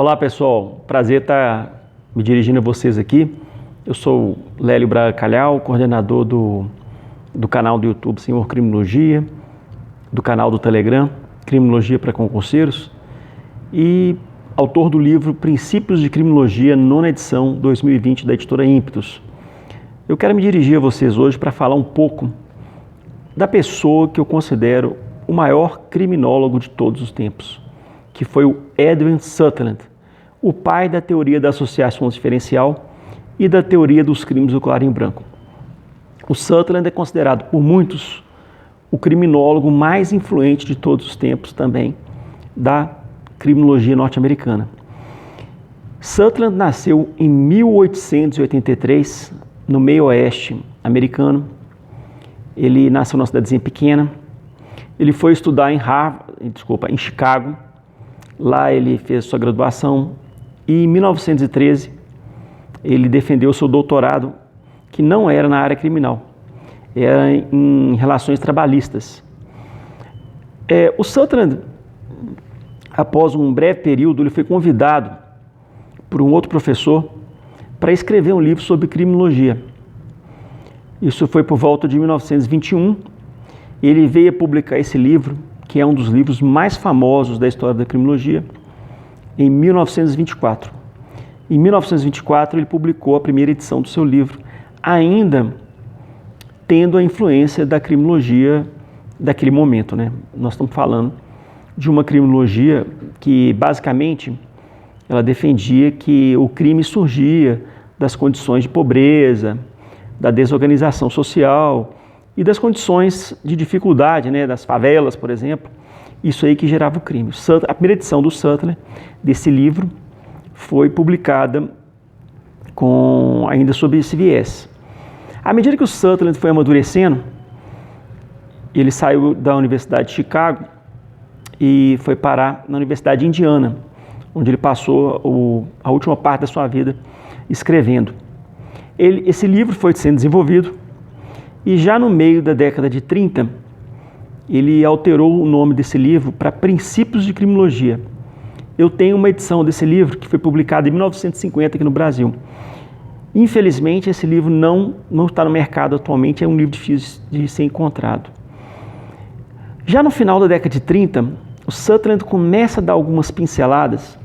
Olá pessoal, prazer estar me dirigindo a vocês aqui. Eu sou Lélio Braga Calhau, coordenador do canal do YouTube Senhor Criminologia, do canal do Telegram Criminologia para Concurseiros e autor do livro Princípios de Criminologia, nona edição 2020 da editora Ímpetus. Eu quero me dirigir a vocês hoje para falar um pouco da pessoa que eu considero o maior criminólogo de todos os tempos, que foi o Edwin Sutherland, o pai da teoria da associação diferencial e da teoria dos crimes do clarim branco. O Sutherland é considerado por muitos o criminólogo mais influente de todos os tempos também da criminologia norte-americana. Sutherland nasceu em 1883 no meio oeste americano. Ele nasceu numa cidadezinha pequena. Ele foi estudar em Chicago. Lá ele fez sua graduação e em 1913 ele defendeu seu doutorado, que não era na área criminal, era em relações trabalhistas. O Sutherland, após um breve período, ele foi convidado por um outro professor para escrever um livro sobre criminologia. Isso foi por volta de 1921. Ele veio a publicar esse livro, que é um dos livros mais famosos da história da criminologia, em 1924. Em 1924, ele publicou a primeira edição do seu livro, ainda tendo a influência da criminologia daquele momento, né? Nós estamos falando de uma criminologia que, basicamente, ela defendia que o crime surgia das condições de pobreza, da desorganização social e das condições de dificuldade, né, das favelas, por exemplo, isso aí que gerava o crime. A primeira edição do Sutherland, desse livro, foi publicada ainda sob esse viés. À medida que o Sutherland foi amadurecendo, ele saiu da Universidade de Chicago e foi parar na Universidade de Indiana, onde ele passou a última parte da sua vida escrevendo. Esse livro foi sendo desenvolvido e já no meio da década de 30, ele alterou o nome desse livro para Princípios de Criminologia. Eu tenho uma edição desse livro que foi publicada em 1950 aqui no Brasil. Infelizmente, esse livro não está no mercado atualmente, é um livro difícil de ser encontrado. Já no final da década de 30, o Sutherland começa a dar algumas pinceladas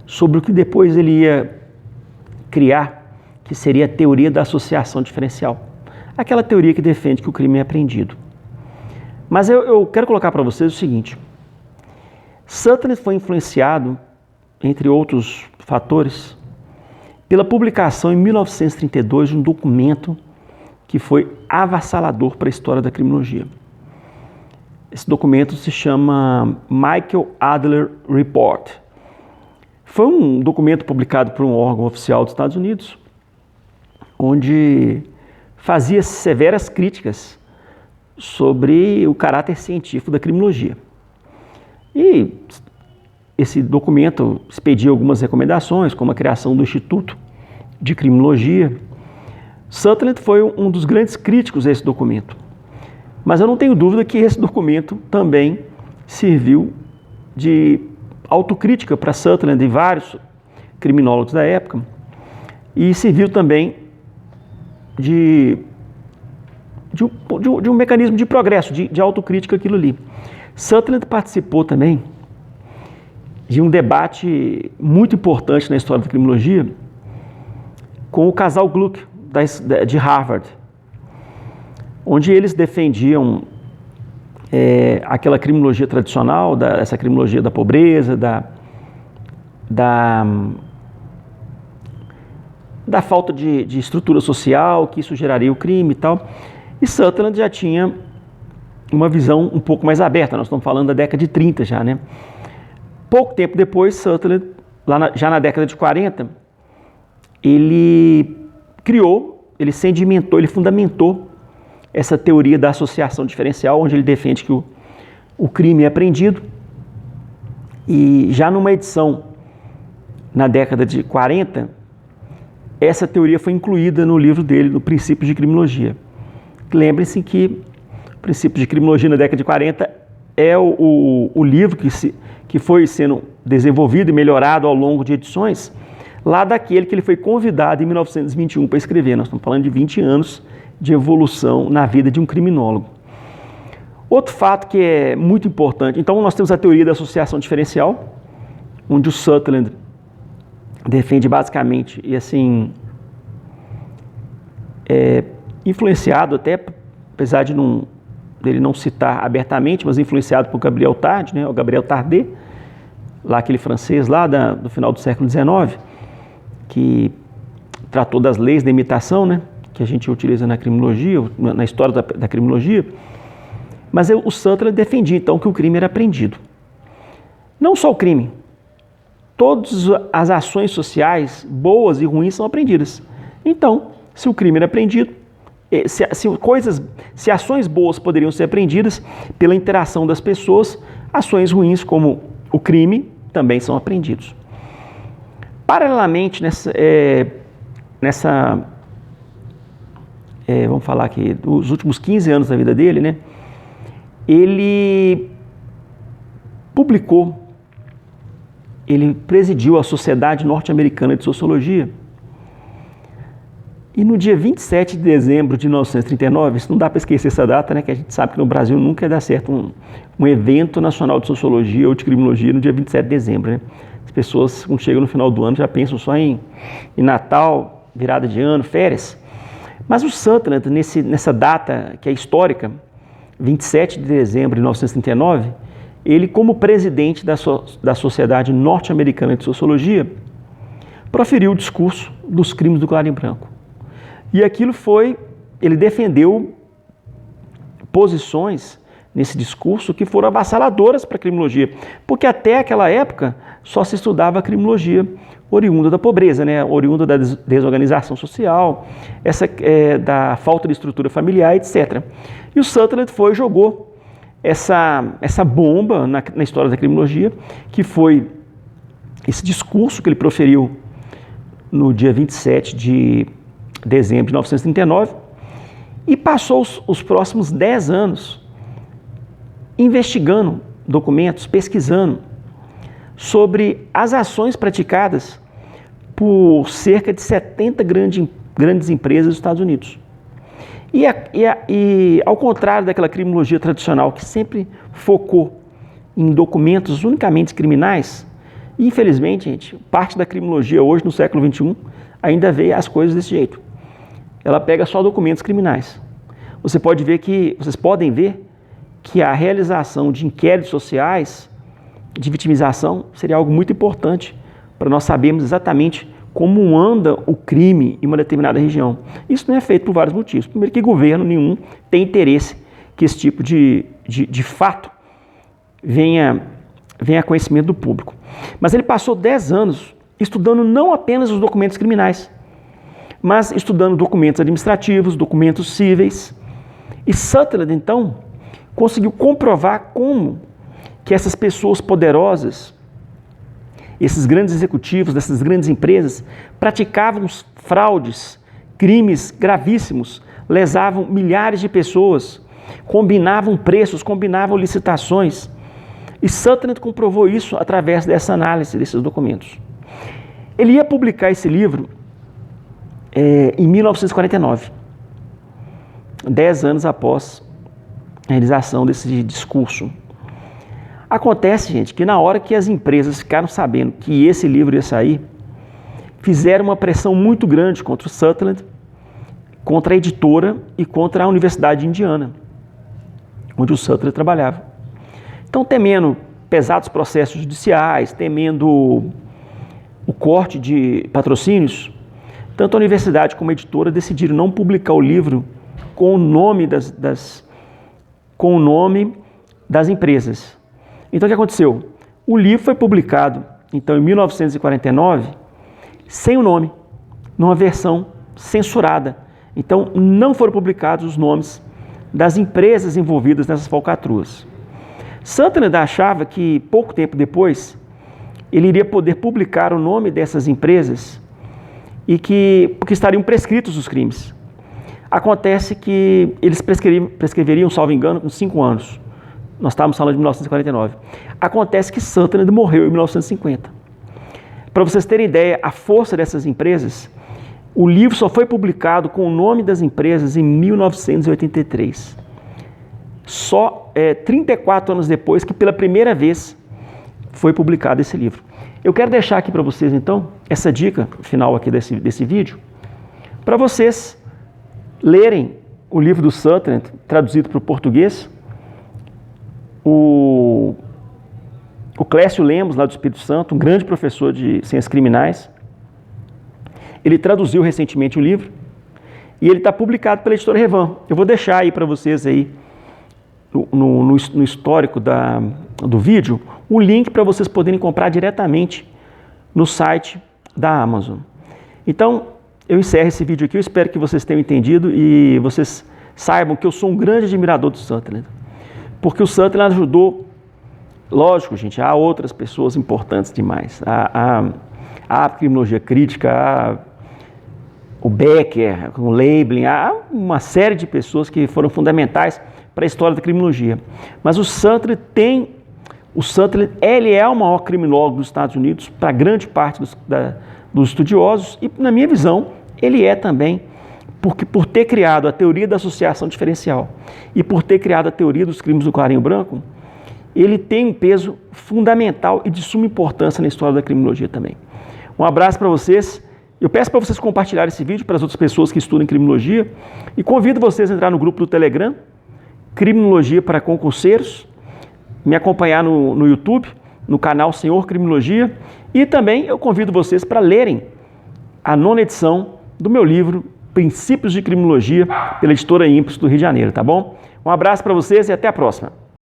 sobre o que depois ele ia criar, que seria a teoria da associação diferencial. Aquela teoria que defende que o crime é apreendido. Mas eu quero colocar para vocês o seguinte: Sutherland foi influenciado, entre outros fatores, pela publicação em 1932 de um documento que foi avassalador para a história da criminologia. Esse documento se chama Michael Adler Report. Foi um documento publicado por um órgão oficial dos Estados Unidos, onde fazia severas críticas sobre o caráter científico da criminologia. E esse documento expedia algumas recomendações, como a criação do Instituto de Criminologia. Sutherland foi um dos grandes críticos a esse documento. Mas eu não tenho dúvida que esse documento também serviu de autocrítica para Sutherland e vários criminólogos da época, e serviu também de um mecanismo de progresso, de autocrítica aquilo ali. Sutherland participou também de um debate muito importante na história da criminologia com o casal Gluck, de Harvard, onde eles defendiam aquela criminologia tradicional, essa criminologia da pobreza, da falta de estrutura social, que isso geraria o crime e tal. E Sutherland já tinha uma visão um pouco mais aberta, nós estamos falando da década de 30 já, né? Pouco tempo depois, Sutherland, já na década de 40, ele sedimentou, ele fundamentou essa teoria da associação diferencial, onde ele defende que o crime é apreendido. E já numa edição, na década de 40, essa teoria foi incluída no livro dele, no Princípios de Criminologia. Lembrem-se que Princípios de Criminologia na década de 40 é o livro que foi sendo desenvolvido e melhorado ao longo de edições, lá daquele que ele foi convidado em 1921 para escrever. Nós estamos falando de 20 anos de evolução na vida de um criminólogo. Outro fato que é muito importante, então nós temos a teoria da associação diferencial, onde o Sutherland defende basicamente, e assim, influenciado até, apesar de dele não citar abertamente, mas influenciado por Gabriel Tarde, né, o Gabriel Tardet, lá aquele francês lá do final do século XIX, que tratou das leis da imitação, né, que a gente utiliza na criminologia, na história da criminologia. Mas o Sutherland defendia então que o crime era aprendido. Não só o crime, todas as ações sociais, boas e ruins, são aprendidas. Então, se o crime era aprendido, se ações boas poderiam ser aprendidas pela interação das pessoas, ações ruins como o crime também são aprendidos. Paralelamente, vamos falar aqui, dos últimos 15 anos da vida dele, né, ele presidiu a Sociedade Norte-Americana de Sociologia. E no dia 27 de dezembro de 1939, isso não dá para esquecer essa data, né, que a gente sabe que no Brasil nunca dá certo um evento nacional de sociologia ou de criminologia no dia 27 de dezembro. Né? As pessoas, quando chegam no final do ano, já pensam só em Natal, virada de ano, férias. Mas o Sutherland, nessa data que é histórica, 27 de dezembro de 1939, ele, como presidente da Sociedade Norte-Americana de Sociologia, proferiu o discurso dos crimes do clarim branco. E ele defendeu posições nesse discurso que foram avassaladoras para a criminologia, porque até aquela época só se estudava a criminologia oriunda da pobreza, né? Oriunda da desorganização social, da falta de estrutura familiar, etc. E o Sutherland jogou essa bomba na história da criminologia, que foi esse discurso que ele proferiu no dia 27 de dezembro de 1939, e passou os próximos 10 anos investigando documentos, pesquisando sobre as ações praticadas por cerca de 70 grandes empresas dos Estados Unidos. E ao contrário daquela criminologia tradicional que sempre focou em documentos unicamente criminais, infelizmente, gente, parte da criminologia hoje, no século XXI, ainda vê as coisas desse jeito. Ela pega só documentos criminais. Vocês podem ver que a realização de inquéritos sociais, de vitimização, seria algo muito importante para nós sabermos exatamente como anda o crime em uma determinada região. Isso não é feito por vários motivos. Primeiro, que governo nenhum tem interesse que esse tipo de fato venha a conhecimento do público. Mas ele passou 10 anos estudando não apenas os documentos criminais, mas estudando documentos administrativos, documentos cíveis. E Sutherland, então, conseguiu comprovar como que essas pessoas poderosas, esses grandes executivos dessas grandes empresas, praticavam fraudes, crimes gravíssimos, lesavam milhares de pessoas, combinavam preços, combinavam licitações. E Sutherland comprovou isso através dessa análise desses documentos. Ele ia publicar esse livro em 1949, 10 anos após a realização desse discurso. Acontece, gente, que na hora que as empresas ficaram sabendo que esse livro ia sair, fizeram uma pressão muito grande contra o Sutherland, contra a editora e contra a Universidade de Indiana, onde o Sutherland trabalhava. Então, temendo pesados processos judiciais, temendo o corte de patrocínios, tanto a universidade como a editora decidiram não publicar o livro com o nome das empresas. Então, o que aconteceu? O livro foi publicado, então, em 1949, sem o nome, numa versão censurada. Então, não foram publicados os nomes das empresas envolvidas nessas falcatruas. Sutherland achava que, pouco tempo depois, ele iria poder publicar o nome dessas empresas porque estariam prescritos os crimes. Acontece que eles prescreveriam, salvo engano, com 5 anos. Nós estávamos falando de 1949. Acontece que Sutherland morreu em 1950. Para vocês terem ideia, a força dessas empresas, o livro só foi publicado com o nome das empresas em 1983. Só 34 anos depois que pela primeira vez foi publicado esse livro. Eu quero deixar aqui para vocês então, essa dica final aqui desse vídeo, para vocês lerem o livro do Sutherland, traduzido para o português. O Clécio Lemos, lá do Espírito Santo, um grande professor de ciências criminais, ele traduziu recentemente o livro e ele está publicado pela editora Revan. Eu vou deixar aí para vocês aí, no histórico do vídeo, o link para vocês poderem comprar diretamente no site da Amazon. Então, eu encerro esse vídeo aqui, eu espero que vocês tenham entendido e vocês saibam que eu sou um grande admirador do Sutherland, porque o Sutherland ajudou, lógico, gente, há outras pessoas importantes demais, a criminologia crítica, o Becker, o Leibniz, há uma série de pessoas que foram fundamentais para a história da criminologia. Mas o Sutherland ele é o maior criminólogo dos Estados Unidos para grande parte dos estudiosos e, na minha visão, ele é também porque por ter criado a teoria da associação diferencial e por ter criado a teoria dos crimes do clarinho branco, ele tem um peso fundamental e de suma importância na história da criminologia também. Um abraço para vocês. Eu peço para vocês compartilharem esse vídeo para as outras pessoas que estudam criminologia e convido vocês a entrar no grupo do Telegram, Criminologia para Concurseiros, me acompanhar no YouTube, no canal Senhor Criminologia, e também eu convido vocês para lerem a 9ª edição do meu livro Princípios de Criminologia, pela editora Impulso do Rio de Janeiro, tá bom? Um abraço para vocês e até a próxima.